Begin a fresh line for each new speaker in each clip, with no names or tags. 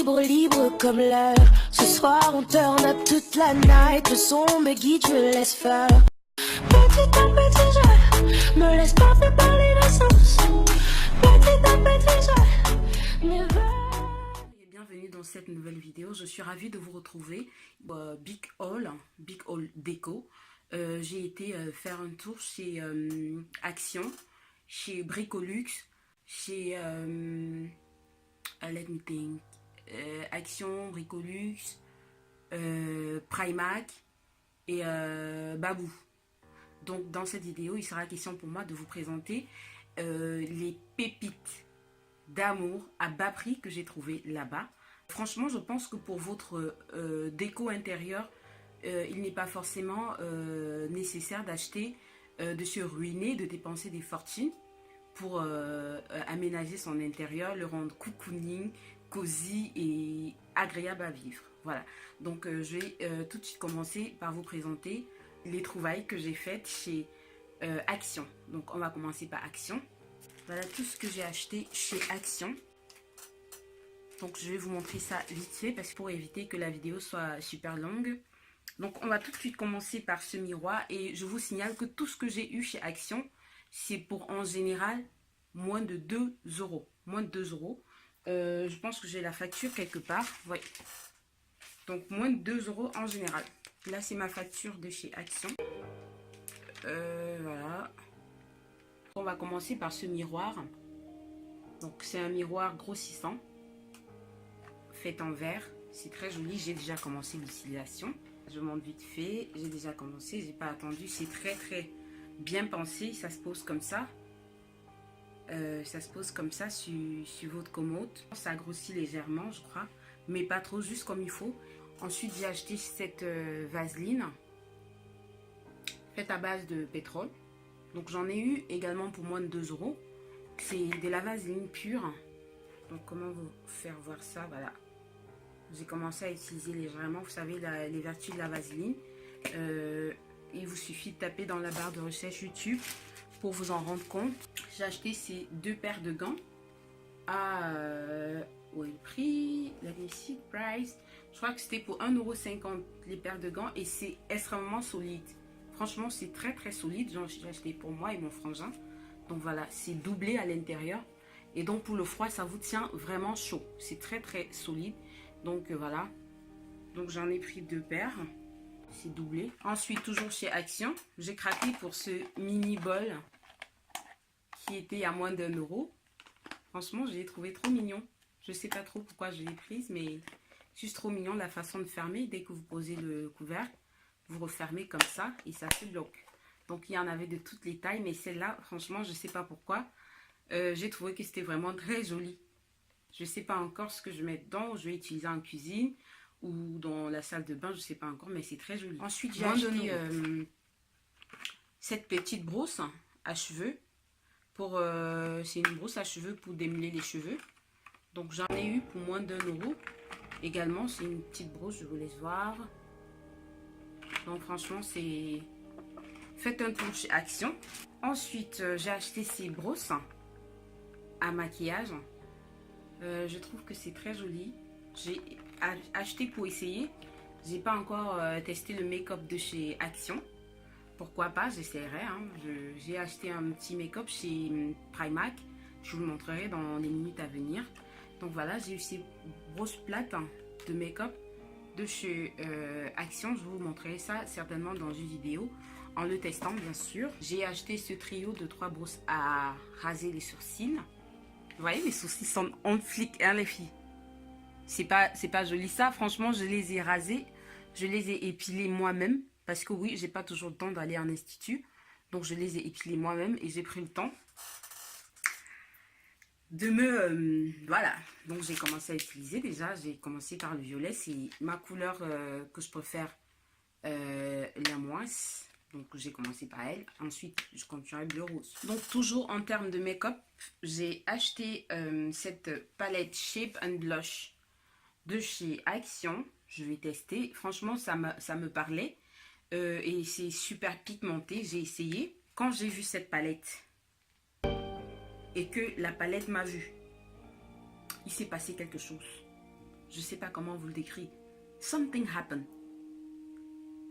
libre, libre comme l'air. Ce soir on turn up toute la night. Le son me guide, je laisse faire. Petit à petit je me laisse pas faire par l'innocence. Petit à petit je never.
Bienvenue dans cette nouvelle vidéo. Je suis ravie de vous retrouver. Big Haul Déco. J'ai été faire un tour chez Action, chez Bricolux, chez let me think, Action, Bricolux, Primark et Babou. Donc dans cette vidéo, il sera question pour moi de vous présenter les pépites d'amour à bas prix que j'ai trouvé là-bas. Franchement, je pense que pour votre déco intérieure, il n'est pas forcément nécessaire d'acheter, de se ruiner, de dépenser des fortunes pour aménager son intérieur, le rendre cocooning, cosy et agréable à vivre. Voilà, donc je vais tout de suite commencer par vous présenter les trouvailles que j'ai faites chez Action. Donc on va commencer par Action. Voilà tout ce que j'ai acheté chez Action. Donc je vais vous montrer ça vite fait parce que pour éviter que la vidéo soit super longue. Donc on va tout de suite commencer par ce miroir et je vous signale que tout ce que j'ai eu chez Action, c'est pour en général moins de 2 euros. Moins de 2 euros. Je pense que j'ai la facture quelque part. Oui. Donc moins de 2 euros en général. Là c'est ma facture de chez Action. Voilà. On va commencer par ce miroir. Donc c'est un miroir grossissant. Fait en verre. C'est très joli. J'ai déjà commencé l'utilisation. Je montre vite fait. J'ai déjà commencé. J'ai pas attendu. C'est très bien pensé. Ça se pose comme ça. Ça se pose comme ça sur votre commode. Ça grossit légèrement, je crois. Mais pas trop, juste comme il faut. Ensuite, j'ai acheté cette vaseline. Faite à base de pétrole. Donc j'en ai eu également pour moins de 2 euros. C'est de la vaseline pure. Donc comment vous faire voir ça? Voilà. J'ai commencé à utiliser légèrement, vous savez, les vertus de la vaseline. Il vous suffit de taper dans la barre de recherche YouTube pour vous en rendre compte. J'ai acheté ces 2 paires de gants à le prix, la basic price. Je crois que c'était pour 1,50 € les paires de gants et c'est extrêmement solide. Franchement, c'est très solide. J'ai acheté pour moi et mon frangin. Donc voilà, c'est doublé à l'intérieur. Et donc pour le froid, ça vous tient vraiment chaud. C'est très solide. Donc voilà. Donc j'en ai pris 2 paires. C'est doublé. Ensuite, toujours chez Action, j'ai craqué pour ce mini bol qui était à moins d'1 euro. Franchement, je l'ai trouvé trop mignon. Je sais pas trop pourquoi je l'ai prise, mais juste trop mignon la façon de fermer. Dès que vous posez le couvercle, vous refermez comme ça et ça se bloque. Donc il y en avait de toutes les tailles, mais celle-là, franchement, je sais pas pourquoi. J'ai trouvé que c'était vraiment très joli. Je sais pas encore ce que je mets dedans. Je vais utiliser en cuisine ou dans la salle de bain, je sais pas encore, mais c'est très joli. Ensuite, j'ai acheté cette petite brosse à cheveux. C'est une brosse à cheveux pour démêler les cheveux. Donc j'en ai eu pour moins d'1 euro. Également, c'est une petite brosse, je vous laisse voir. Donc franchement, c'est... Faites un tour chez Action. Ensuite, j'ai acheté ces brosses à maquillage. Je trouve que c'est très joli. J'ai acheté pour essayer. J'ai pas encore testé le make-up de chez Action. Pourquoi pas, j'essaierai. Hein. J'ai acheté un petit make-up chez Primark. Je vous le montrerai dans les minutes à venir. Donc voilà, j'ai eu ces brosses plates de make-up de chez Action. Je vous montrerai ça certainement dans une vidéo en le testant bien sûr. J'ai acheté ce trio de 3 brosses à raser les sourcils. Vous voyez, mes sourcils sont en flic, hein, les filles. C'est pas joli ça. Franchement, je les ai rasés. Je les ai épilés moi-même. Parce que oui, j'ai pas toujours le temps d'aller en institut. Donc je les ai épilés moi-même et j'ai pris le temps de me... voilà. Donc j'ai commencé à utiliser déjà. J'ai commencé par le violet. C'est ma couleur que je préfère la moins. Donc j'ai commencé par elle. Ensuite, je continuerai le rose. Donc toujours en termes de make-up, j'ai acheté cette palette Shape and Blush de chez Action. Je vais tester. Franchement, ça me parlait. Et c'est super pigmenté. J'ai essayé. Quand j'ai vu cette palette et que la palette m'a vue, il s'est passé quelque chose. Je sais pas comment vous le décrire. Something happened.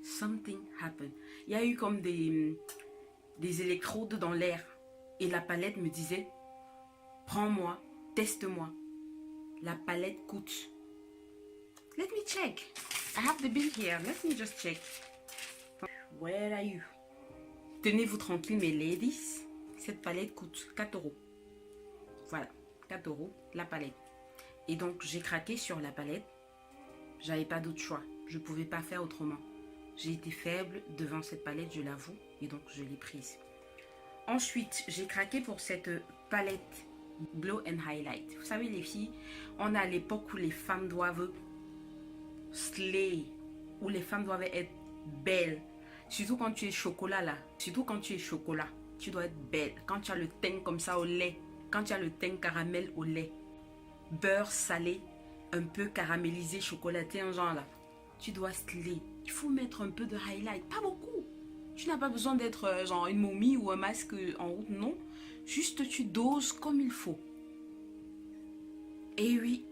Something happened. Il y a eu comme des électrodes dans l'air. Et la palette me disait, prends-moi, teste-moi. La palette coûte. Let me check. I have the bill here. Let me just check. Where are you? Tenez-vous tranquille, mes ladies. Cette palette coûte 4 euros. Voilà, 4 euros la palette. Et donc, j'ai craqué sur la palette. J'avais pas d'autre choix. Je ne pouvais pas faire autrement. J'ai été faible devant cette palette, je l'avoue. Et donc, je l'ai prise. Ensuite, j'ai craqué pour cette palette Glow and Highlight. Vous savez, les filles, on a l'époque où les femmes doivent slay, où les femmes doivent être belles. Surtout quand tu es chocolat, là. Surtout quand tu es chocolat, tu dois être belle. Quand tu as le teint comme ça au lait, quand tu as le teint caramel au lait, beurre salé, un peu caramélisé, chocolaté, un genre là. Tu dois slay. Il faut mettre un peu de highlight, pas beaucoup. Tu n'as pas besoin d'être genre une momie ou un masque en route, non. Juste tu doses comme il faut. Et oui,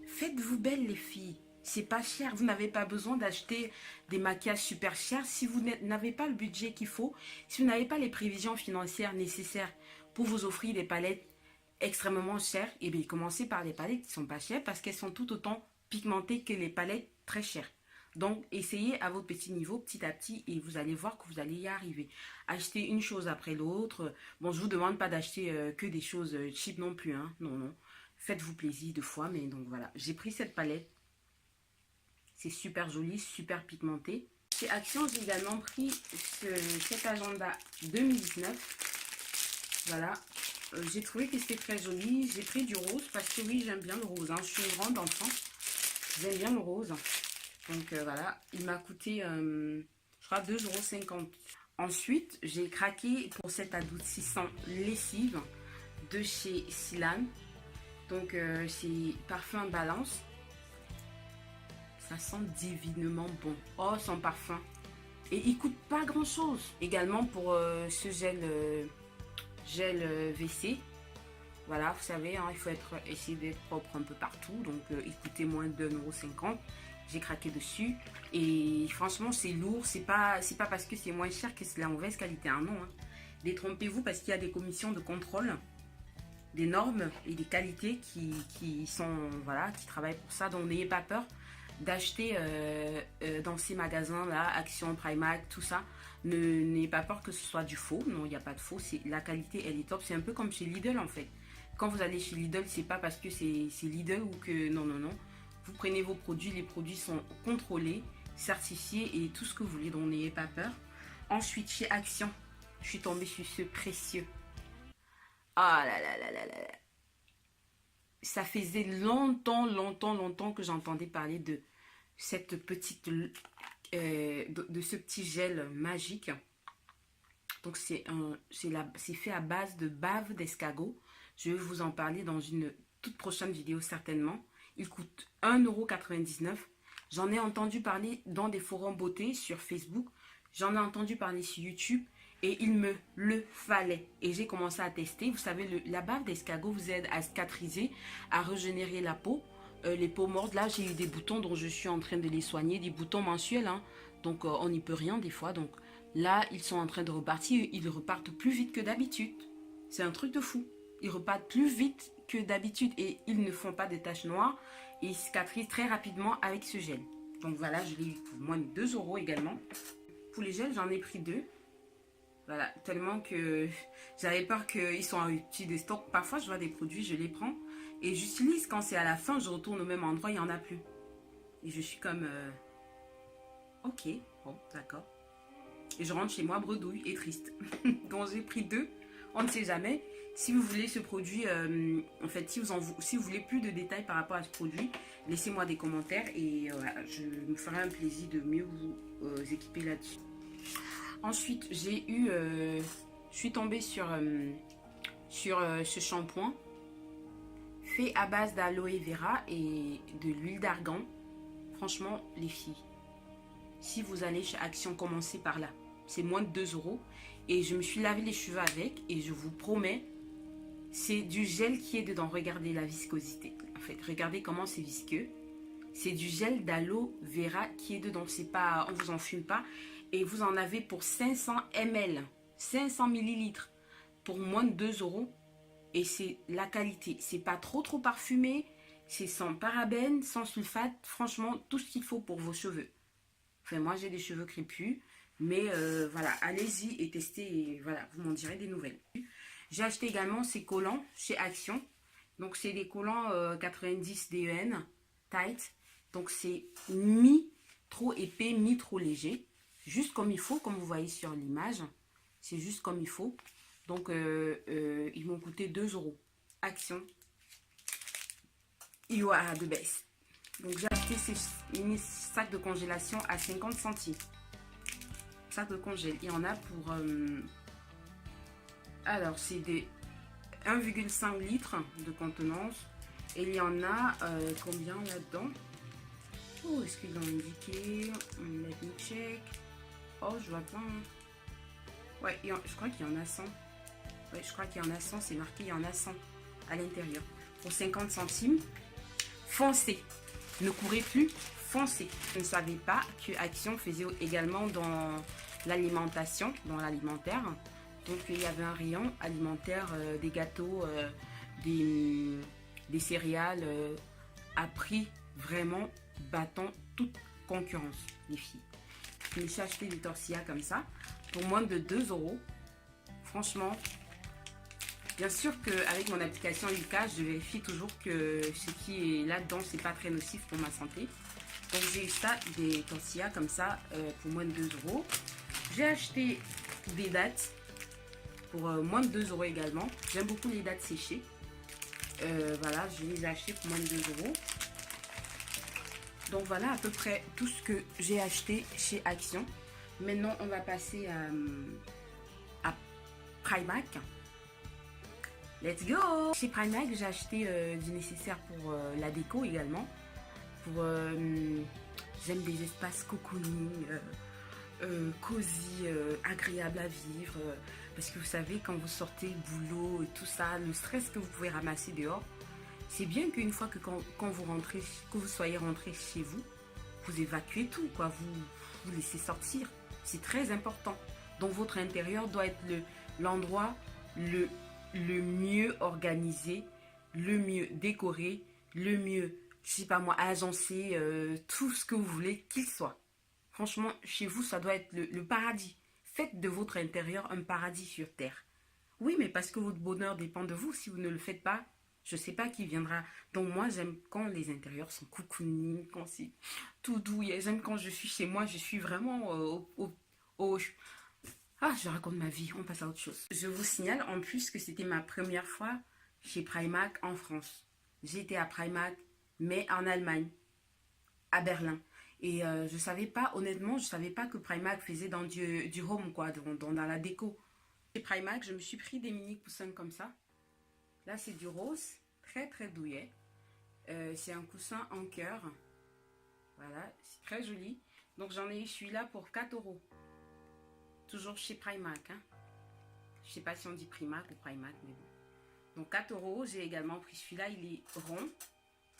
faites-vous belle les filles. C'est pas cher, vous n'avez pas besoin d'acheter des maquillages super chers. Si vous n'avez pas le budget qu'il faut, si vous n'avez pas les prévisions financières nécessaires pour vous offrir des palettes extrêmement chères, et bien commencez par les palettes qui ne sont pas chères parce qu'elles sont tout autant pigmentées que les palettes très chères. Donc, essayez à votre petit niveau, petit à petit, et vous allez voir que vous allez y arriver. Achetez une chose après l'autre. Bon, je ne vous demande pas d'acheter que des choses cheap non plus, hein. Non, non. Faites-vous plaisir deux fois, mais donc voilà. J'ai pris cette palette. C'est super joli, super pigmenté. Chez Action, j'ai également pris cet agenda 2019. Voilà. J'ai trouvé que c'était très joli. J'ai pris du rose parce que oui, j'aime bien le rose, hein. Je suis une grande enfant. J'aime bien le rose. Donc voilà, il m'a coûté, je crois, 2,50 €. Ensuite, j'ai craqué pour cet adoucissant lessive de chez Silan. Donc c'est parfum balance. Ça sent divinement bon. Oh, son parfum. Et il coûte pas grand chose. Également pour ce gel WC. Voilà, vous savez, hein, il faut essayer d'être propre un peu partout. Donc il coûtait moins de 2,50 €. J'ai craqué dessus. Et franchement, c'est lourd. C'est pas parce que c'est moins cher que c'est la mauvaise qualité. Hein, non, hein. Détrompez-vous parce qu'il y a des commissions de contrôle, des normes et des qualités qui sont, voilà, qui travaillent pour ça. Donc n'ayez pas peur d'acheter dans ces magasins là, Action, Primark, tout ça. N'ayez pas peur que ce soit du faux. Non, il n'y a pas de faux. La qualité, elle est top. C'est un peu comme chez Lidl en fait. Quand vous allez chez Lidl, c'est pas parce que c'est Lidl ou que non, non, non. Vous prenez vos produits, les produits sont contrôlés, certifiés et tout ce que vous voulez. Donc n'ayez pas peur. Ensuite, chez Action, je suis tombée sur ce précieux. Ah là là là là là. Ça faisait longtemps que j'entendais parler de cette petite, de ce petit gel magique. Donc c'est fait à base de bave d'escargot. Je vais vous en parler dans une toute prochaine vidéo certainement. Il coûte 1,99 €. J'en ai entendu parler dans des forums beauté sur Facebook. J'en ai entendu parler sur YouTube. Et il me le fallait. Et j'ai commencé à tester. Vous savez, la bave d'escargot vous aide à cicatriser, à régénérer la peau. Les peaux mortes, là, j'ai eu des boutons dont je suis en train de les soigner. Des boutons mensuels, hein. Donc, on n'y peut rien des fois. Donc, là, ils sont en train de repartir. Ils repartent plus vite que d'habitude. C'est un truc de fou. Ils repartent plus vite que d'habitude. Et ils ne font pas de taches noires. Et ils cicatrisent très rapidement avec ce gel. Donc, voilà, je l'ai eu pour moins de 2 € également. Pour les gels, j'en ai pris 2. Voilà, tellement que j'avais peur qu'ils soient en rupture de stock. Parfois, je vois des produits, je les prends et j'utilise. Quand c'est à la fin, je retourne au même endroit, il n'y en a plus. Et je suis comme, ok, bon, d'accord. Et je rentre chez moi bredouille et triste. Donc, j'ai pris 2. On ne sait jamais. Si vous voulez ce produit, en fait, si vous voulez plus de détails par rapport à ce produit, laissez-moi des commentaires et voilà, je me ferai un plaisir de mieux vous équiper là-dessus. Ensuite, je suis tombée sur ce shampoing fait à base d'aloe vera et de l'huile d'argan. Franchement, les filles, si vous allez chez Action, commencez par là. C'est moins de 2 € et je me suis lavé les cheveux avec et je vous promets, c'est du gel qui est dedans. Regardez la viscosité. En fait, regardez comment c'est visqueux. c'est du gel d'aloe vera qui est dedans. C'est pas, on vous en fume pas. Et vous en avez pour 500 ml, 500 millilitres pour moins de 2 euros. Et c'est la qualité. C'est pas trop parfumé. C'est sans parabènes, sans sulfate. Franchement, tout ce qu'il faut pour vos cheveux. Enfin, moi, j'ai des cheveux crépus. Mais voilà, allez-y et testez. Et voilà, vous m'en direz des nouvelles. J'ai acheté également ces collants chez Action. Donc, c'est des collants 90 DEN, tight. Donc, c'est mi-trop épais, mi-trop léger. Juste comme il faut, comme vous voyez sur l'image. C'est juste comme il faut. Donc, ils m'ont coûté 2 euros. Action. You are the best. Donc, j'ai acheté ces mini sacs de congélation à 50 centimes. Sac de congèle. Il y en a pour... alors, c'est des 1,5 litres de contenance. Et il y en a combien là-dedans? Oh, est-ce qu'ils l'ont indiqué? Let me check. Oh, je vois pas. Ouais, je crois qu'il y en a 100. Ouais, je crois qu'il y en a 100. C'est marqué, il y en a 100 à l'intérieur. Pour 50 centimes. Foncez. Ne courez plus. Foncez. Je ne savais pas que Action faisait également dans l'alimentation, dans l'alimentaire. Donc, il y avait un rayon alimentaire, des gâteaux, des céréales à prix vraiment battant toute concurrence, les filles. Je me suis acheté des tortillas comme ça pour moins de 2 euros. Franchement, bien sûr qu'avec mon application Yuka, je vérifie toujours que ce qui est là-dedans, c'est pas très nocif pour ma santé. Donc j'ai eu ça, des tortillas comme ça pour moins de 2 euros. J'ai acheté des dattes pour moins de 2 euros également. J'aime beaucoup les dattes séchées. Voilà, je les ai achetées pour moins de 2 euros. Donc voilà à peu près tout ce que j'ai acheté chez Action. Maintenant, on va passer à Primark. Let's go! Chez Primark, j'ai acheté du nécessaire pour la déco également. J'aime des espaces cocooning, cosy, agréables à vivre. Parce que vous savez, quand vous sortez le boulot et tout ça, le stress que vous pouvez ramasser dehors, c'est bien qu'une fois que quand vous rentrez, que vous soyez rentré chez vous, vous évacuez tout, quoi. Vous laissez sortir. C'est très important. Donc votre intérieur doit être l'endroit le mieux organisé, le mieux décoré, le mieux, je sais pas moi, agencé, tout ce que vous voulez qu'il soit. Franchement, chez vous, ça doit être le paradis. Faites de votre intérieur un paradis sur terre. Oui, mais parce que votre bonheur dépend de vous. Si vous ne le faites pas, je ne sais pas qui viendra. Donc moi, j'aime quand les intérieurs sont cocooning, quand c'est tout doux. J'aime quand je suis chez moi, je suis vraiment Ah, je raconte ma vie, on passe à autre chose. Je vous signale en plus que c'était ma première fois chez Primark en France. J'étais à Primark, mais en Allemagne, à Berlin. Et je savais pas, honnêtement, je savais pas que Primark faisait dans du home, quoi, dans la déco. Chez Primark, je me suis pris des mini coussins comme ça. Là, c'est du rose, très douillet. C'est un coussin en cœur. Voilà, c'est très joli. Donc, j'en ai eu celui-là pour 4 euros. Toujours chez Primark. Hein. Je sais pas si on dit Primark ou Primark, mais bon. Donc, 4 euros. J'ai également pris celui-là. Il est rond,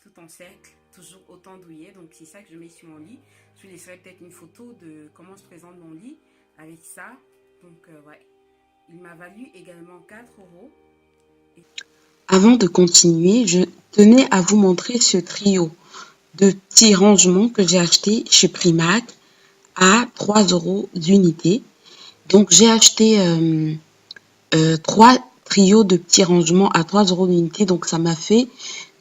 tout en cercle, toujours autant douillet. Donc, c'est ça que je mets sur mon lit. Je vous laisserai peut-être une photo de comment se présente mon lit avec ça. Donc, ouais. Il m'a valu également 4 euros.
Avant de continuer, je tenais à vous montrer ce trio de petits rangements que j'ai acheté chez Primark à 3 euros l'unité. Donc, j'ai acheté 3 trios de petits rangements à 3 euros l'unité. Donc, ça m'a fait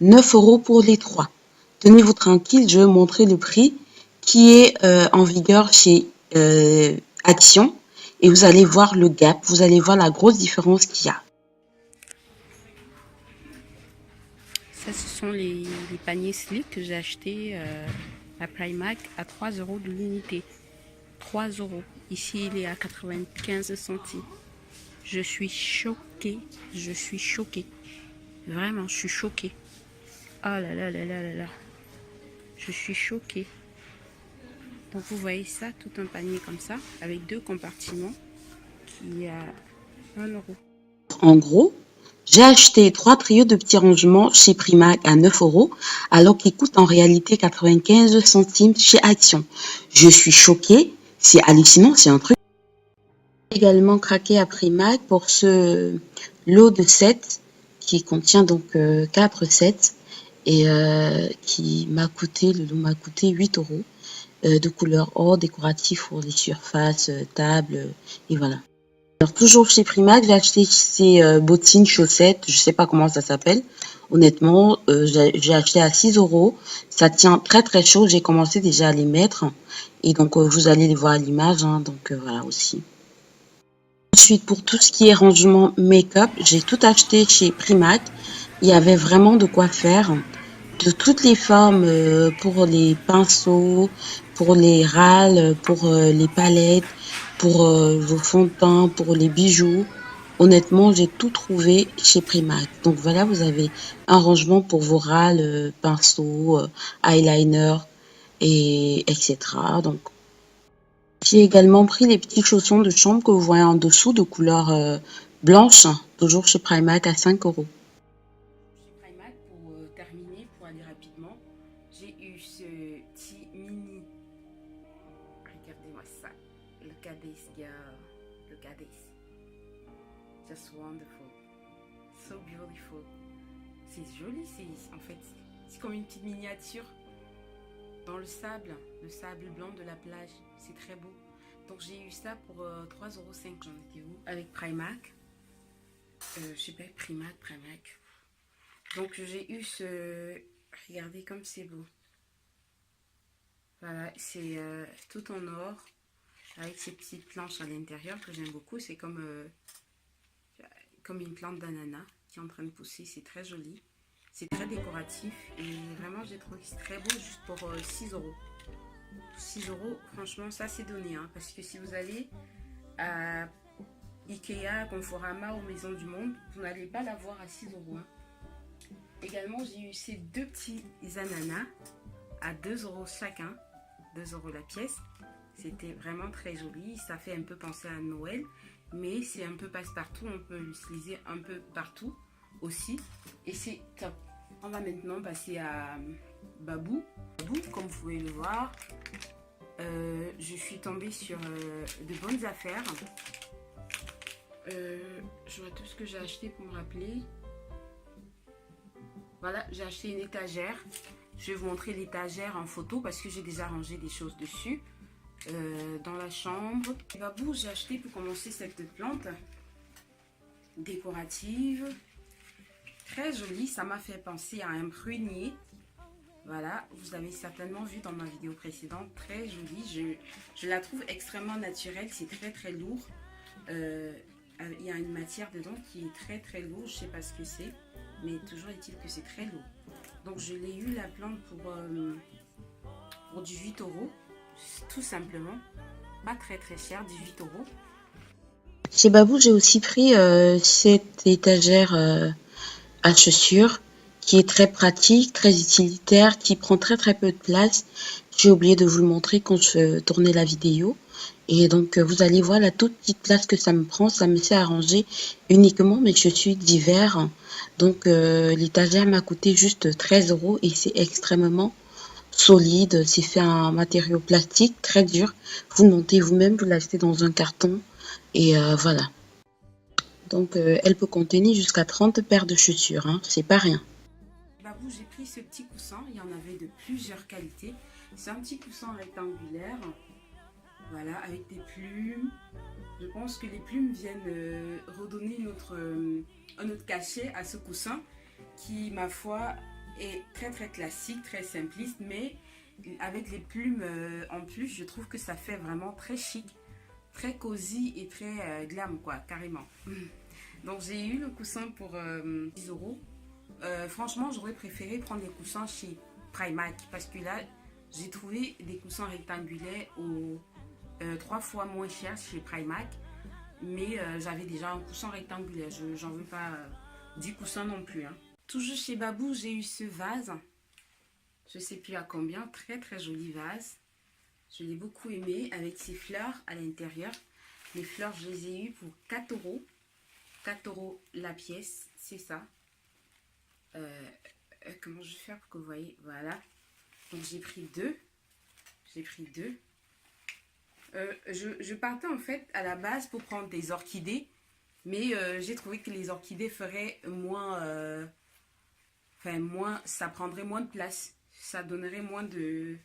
9 euros pour les 3. Tenez-vous tranquille, je vais vous montrer le prix qui est en vigueur chez Action. Et vous allez voir le gap, vous allez voir la grosse différence qu'il y a.
Ça, ce sont les paniers slick que j'ai achetés à Primark à 3 euros de l'unité. 3 euros. Ici, il est à 95 centimes. Je suis choquée. Je suis choquée. Vraiment, je suis choquée. Oh là là là là là là. Je suis choquée. Donc, vous voyez ça, tout un panier comme ça, avec 2 compartiments, qui est à 1 euro.
En gros, J'ai acheté 3 trios de petits rangements chez Primark à 9 euros, alors qu'ils coûtent en réalité 95 centimes chez Action. Je suis choquée, c'est hallucinant, c'est un truc. J'ai également craqué à Primark pour ce lot de 7 qui contient donc 4 sets et qui m'a coûté, le lot m'a coûté 8 euros de couleur or décoratif pour les surfaces, tables et voilà. Alors toujours chez Primark, j'ai acheté ces bottines, chaussettes, je sais pas comment ça s'appelle. Honnêtement, j'ai acheté à 6 euros. Ça tient très très chaud. J'ai commencé déjà à les mettre. Et donc vous allez les voir à l'image. Hein, donc voilà aussi. Ensuite, pour tout ce qui est rangement make-up, j'ai tout acheté chez Primark. Il y avait vraiment de quoi faire. De toutes les formes, pour les pinceaux, pour les râles, pour les palettes, pour vos fonds de teint, pour les bijoux. Honnêtement, j'ai tout trouvé chez Primark. Donc voilà, vous avez un rangement pour vos râles, pinceaux, eyeliner et etc. Donc j'ai également pris les petits chaussons de chambre que vous voyez en dessous de couleur blanche, toujours chez Primark à 5 euros.
Chez Primark, pour terminer, pour aller rapidement, j'ai eu ce petit mini. Regardez-moi ça. Le Cadiz, girl. Le Cadiz. Just wonderful. So beautiful. C'est joli, en fait, c'est comme une petite miniature dans le sable blanc de la plage. C'est très beau. Donc j'ai eu ça pour 3,5 euros. J'en étais où? Avec Primark. Je sais pas, Primark. Donc j'ai eu ce... Regardez comme c'est beau. Voilà, c'est tout en or. Avec ces petites planches à l'intérieur que j'aime beaucoup. C'est comme une plante d'ananas qui est en train de pousser. C'est très joli. C'est très décoratif. Et vraiment, j'ai trouvé que c'est très beau juste pour 6 euros. 6 euros, franchement, ça c'est donné. Hein, parce que si vous allez à Ikea, Conforama ou Maison du Monde, vous n'allez pas l'avoir à 6 euros. Hein. Également, j'ai eu ces deux petits ananas à 2 euros chacun. 2 euros la pièce. C'était vraiment très joli. Ça fait un peu penser à Noël. Mais c'est un peu passe-partout. On peut l'utiliser un peu partout aussi. Et c'est top. On va maintenant passer à Babou. Babou, comme vous pouvez le voir, je suis tombée sur de bonnes affaires. Je vois tout ce que j'ai acheté pour me rappeler. Voilà, j'ai acheté une étagère. Je vais vous montrer l'étagère en photo parce que j'ai déjà rangé des choses dessus. Dans la chambre. Babou, j'ai acheté pour commencer cette plante décorative. Très jolie, ça m'a fait penser à un prunier. Voilà, vous avez certainement vu dans ma vidéo précédente, très jolie. Je la trouve extrêmement naturelle, c'est très très lourd. Il y a une matière dedans qui est très très lourde, je ne sais pas ce que c'est, mais toujours est-il que c'est très lourd. Donc je l'ai eu la plante pour 18 euros, tout simplement. Pas très très cher, 18 euros.
Chez Babou, j'ai aussi pris cette étagère à chaussures qui est très pratique, très utilitaire, qui prend très très peu de place. J'ai oublié de vous le montrer quand je tournais la vidéo. Et donc vous allez voir la toute petite place que ça me prend. Ça me sert à ranger uniquement mes chaussures d'hiver. Donc l'étagère m'a coûté juste 13 euros et c'est extrêmement solide. C'est fait en matériau plastique très dur. Vous le montez vous-même, vous l'achetez dans un carton et voilà. Donc elle peut contenir jusqu'à 30 paires de chaussures, hein. C'est pas rien.
Babou, j'ai pris ce petit coussin, il y en avait de plusieurs qualités. C'est un petit coussin rectangulaire, voilà, avec des plumes. Je pense que les plumes viennent redonner un autre cachet à ce coussin qui, ma foi, est très très classique, très simpliste, mais avec les plumes en plus, je trouve que ça fait vraiment très chic, très cosy et très glam, quoi, carrément. Donc j'ai eu le coussin pour 10 euros. Franchement, j'aurais préféré prendre les coussins chez Primark parce que là, j'ai trouvé des coussins rectangulaires au 3 fois moins cher chez Primark. Mais j'avais déjà un coussin rectangulaire. J'en veux pas 10 coussins non plus. Hein. Toujours chez Babou, j'ai eu ce vase. Je sais plus à combien. Très très joli vase. Je l'ai beaucoup aimé avec ses fleurs à l'intérieur. Les fleurs, je les ai eues pour 4 euros. 4 euros la pièce, c'est ça. Comment je vais faire pour que vous voyez? Voilà. Donc j'ai pris deux. J'ai pris deux. Je partais en fait à la base pour prendre des orchidées. Mais j'ai trouvé que les orchidées feraient moins... ça prendrait moins de place. Ça donnerait moins de...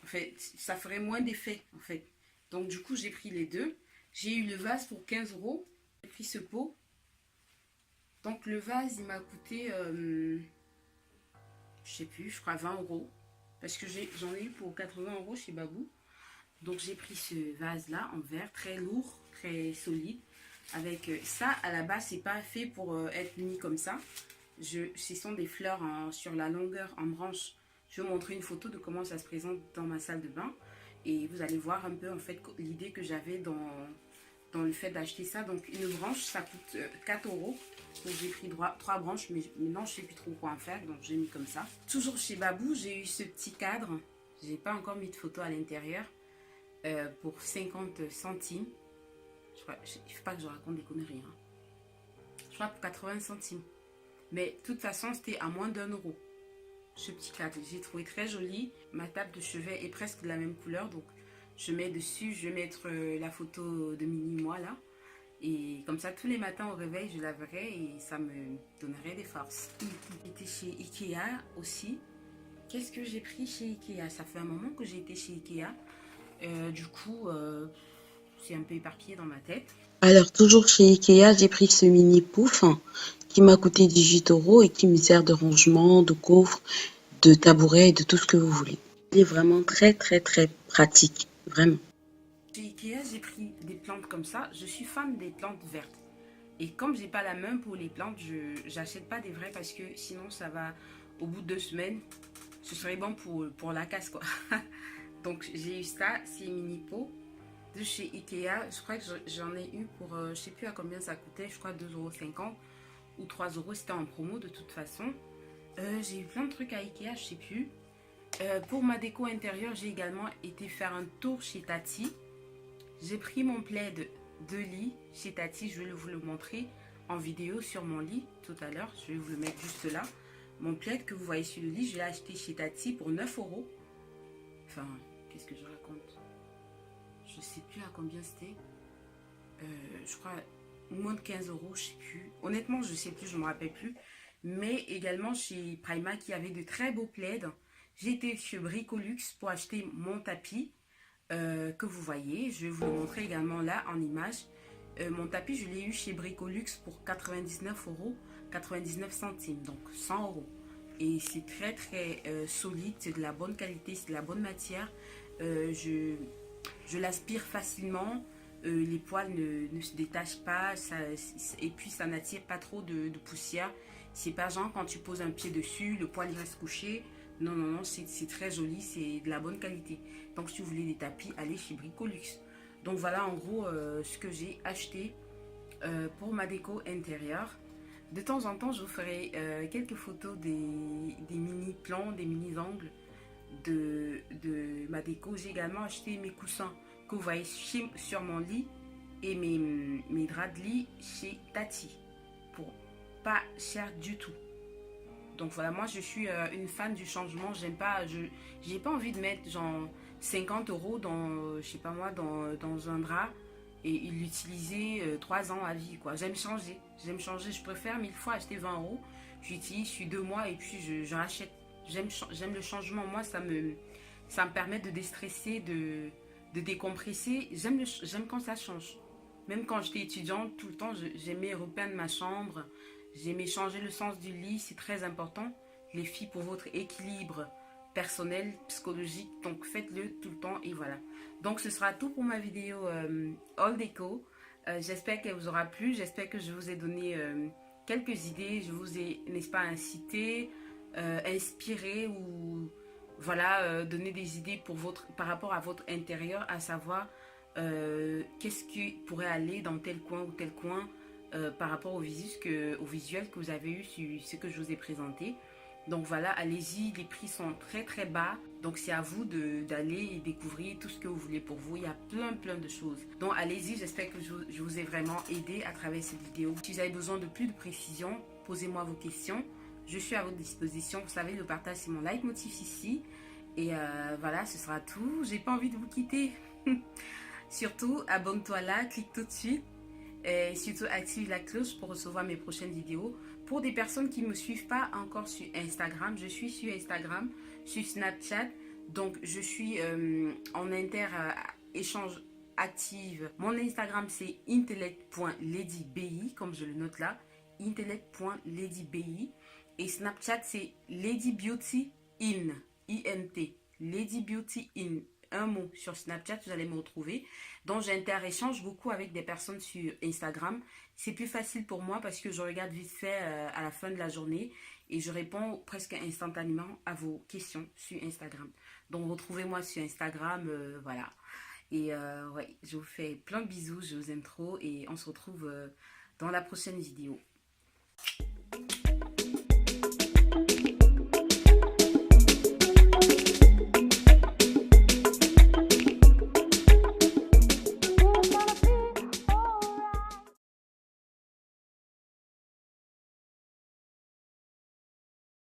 En fait, ça ferait moins d'effet en fait. Donc du coup j'ai pris les deux. J'ai eu le vase pour 15 euros. J'ai pris ce pot. Donc le vase il m'a coûté... je sais plus, je crois 20 euros. Parce que j'en ai eu pour 80 euros chez Babou. Donc j'ai pris ce vase là en verre, très lourd, très solide. Avec ça, à la base, c'est pas fait pour être mis comme ça. Ce sont des fleurs sur la longueur en branche. Je vais vous montrer une photo de comment ça se présente dans ma salle de bain. Et vous allez voir un peu en fait l'idée que j'avais dans le fait d'acheter ça. Donc une branche, ça coûte 4 euros. Donc j'ai pris 3 branches, mais maintenant je sais plus trop quoi en faire. Donc j'ai mis comme ça. Toujours chez Babou, j'ai eu ce petit cadre. J'ai pas encore mis de photo à l'intérieur. Pour 50 centimes. Il ne faut pas que je raconte des conneries. Hein. Je crois pour 80 centimes. Mais de toute façon, c'était à moins d'1 euro. Ce petit cadre, j'ai trouvé très joli. Ma table de chevet est presque de la même couleur. Donc, je mets dessus, je vais mettre la photo de Mini moi là. Et comme ça, tous les matins au réveil, je laverai et ça me donnerait des forces. J'étais chez Ikea aussi. Qu'est-ce que j'ai pris chez Ikea? Ça fait un moment que j'ai été chez Ikea. Du coup, c'est un peu éparpillé dans ma tête.
Alors, toujours chez Ikea, j'ai pris ce mini pouf qui m'a coûté 18 euros et qui me sert de rangement, de coffre, de tabouret, de tout ce que vous voulez. Il est vraiment très très très pratique, vraiment.
Chez Ikea, j'ai pris des plantes comme ça. Je suis fan des plantes vertes. Et comme j'ai pas la main pour les plantes, je n'achète pas des vraies parce que sinon ça va, au bout de 2 semaines, ce serait bon pour la casse quoi. Donc j'ai eu ça, c'est mini pot de chez Ikea. Je crois que j'en ai eu pour, je sais plus à combien ça coûtait, je crois 2,50 € ou 3 euros, c'était en promo de toute façon. J'ai eu plein de trucs à Ikea, je sais plus. Pour ma déco intérieure, j'ai également été faire un tour chez Tati. J'ai pris mon plaid de lit chez Tati, je vais vous le montrer en vidéo sur mon lit tout à l'heure. Je vais vous le mettre juste là. Mon plaid que vous voyez sur le lit, je l'ai acheté chez Tati pour 9 euros. Enfin, qu'est-ce que je raconte? Je sais plus à combien c'était. Je crois moins de 15 euros, je sais plus. Honnêtement, je sais plus, je ne me rappelle plus. Mais également chez Primark, il y avait de très beaux plaids. J'ai été chez Bricolux pour acheter mon tapis que vous voyez. Je vais vous le montrer également là en image. Mon tapis, je l'ai eu chez Bricolux pour 99 euros, 99 centimes, donc 100 euros. Et c'est très très solide, c'est de la bonne qualité, c'est de la bonne matière. Je l'aspire facilement, les poils ne se détachent pas, et puis ça n'attire pas trop de poussière. C'est pas genre quand tu poses un pied dessus, le poil il reste couché. Non, non, non, c'est très joli, c'est de la bonne qualité. Donc si vous voulez des tapis, allez chez Bricolux. Donc voilà en gros ce que j'ai acheté pour ma déco intérieure. De temps en temps, je vous ferai quelques photos des mini-plans, des mini-angles de ma déco. J'ai également acheté mes coussins que vous voyez sur mon lit et mes draps de lit chez Tati pour pas cher du tout. Donc voilà, moi je suis une fan du changement. J'aime pas, j'ai pas envie de mettre genre 50 euros dans, je sais pas moi, dans un drap et l'utiliser 3 ans à vie quoi. J'aime changer, je préfère 1000 fois acheter 20 euros, j'utilise, je suis 2 mois et puis je rachète. J'aime le changement, moi ça me permet de déstresser, de décompresser. J'aime quand ça change. Même quand j'étais étudiante, tout le temps j'aimais repeindre ma chambre, j'aimais changer le sens du lit, c'est très important les filles pour votre équilibre personnel, psychologique, donc faites-le tout le temps et voilà. Donc ce sera tout pour ma vidéo All Déco. J'espère qu'elle vous aura plu, j'espère que je vous ai donné quelques idées, je vous ai, n'est-ce pas, incité, inspiré ou voilà, donné des idées par rapport à votre intérieur, à savoir qu'est-ce qui pourrait aller dans tel coin ou tel coin par rapport au visuel que vous avez eu sur ce que je vous ai présenté. Donc voilà, allez-y, les prix sont très très bas. Donc c'est à vous d'aller et découvrir tout ce que vous voulez pour vous. Il y a plein de choses. Donc allez-y, j'espère que je vous ai vraiment aidé à travers cette vidéo. Si vous avez besoin de plus de précision, posez-moi vos questions. Je suis à votre disposition. Vous savez, le partage c'est mon leitmotiv ici. Et voilà, ce sera tout. J'ai pas envie de vous quitter. Surtout, abonne-toi là, clique tout de suite. Et surtout, active la cloche pour recevoir mes prochaines vidéos. Pour des personnes qui ne me suivent pas encore sur Instagram, je suis sur Instagram, sur Snapchat. Donc, je suis en inter-échange active. Mon Instagram, c'est intellect.ladybi, comme je le note là. Intellect.ladybi. Et Snapchat, c'est Lady Beauty In. I-N-T. Lady Beauty In. Un mot sur Snapchat, vous allez me retrouver. Donc j'inter-échange beaucoup avec des personnes sur Instagram. C'est plus facile pour moi parce que je regarde vite fait à la fin de la journée et je réponds presque instantanément à vos questions sur Instagram. Donc retrouvez-moi sur Instagram, voilà. Et ouais, je vous fais plein de bisous, je vous aime trop et on se retrouve dans la prochaine vidéo.